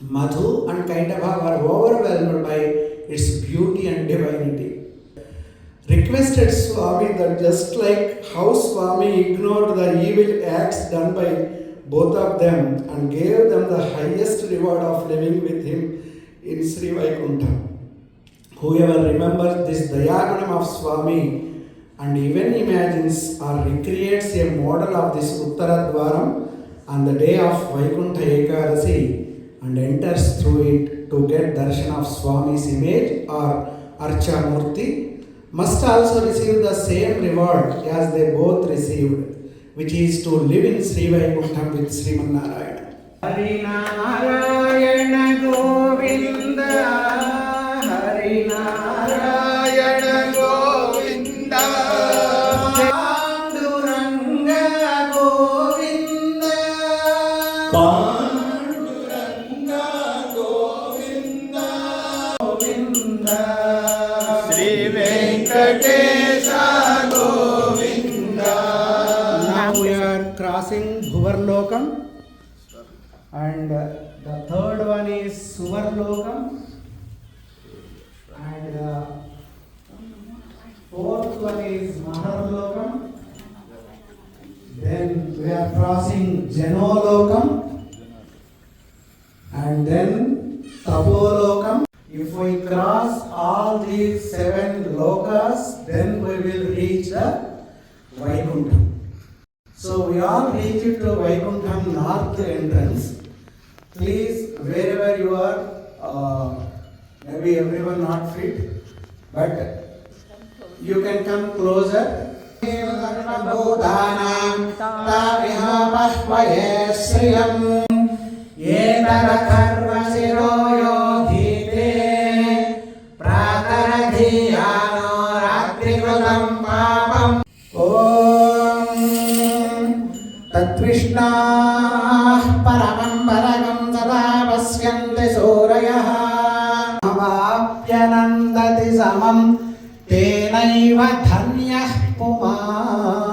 Madhu and Kaindava were overwhelmed by its beauty and divinity. Requested Swami that just like how Swami ignored the evil acts done by both of them and gave them the highest reward of living with him in Sri Vaikuntha. Whoever remembers this Dayagunam of Swami and even imagines or recreates a model of this Uttaradwaram on the day of Vaikuntha Ekadasi and enters through it to get darshan of Swami's image or Archa Murti must also receive the same reward as they both received, which is to live in Sri Vaikuntha with Sriman Narayana. Hari Narayana Govinda, Hari Narayana Govinda, Panduranga Govinda, Panduranga Govinda, Govinda, Sri Venkatesha Govinda. Now we are crossing Bhuvarlokam, and the third one is Suvarlokam, and the fourth one is Maharlokam. Then we are crossing Janolokam, and then Tabolokam. If we cross all these 7 lokas, then we will reach the Vaikuntha. So we all reach to Vaikuntha north entrance. Please, wherever you are, maybe everyone not fit, but you can come closer. Tatvishnah paramam varagam sada pasyanti surayah avapyanandati samam tenaiva dhanyah puman.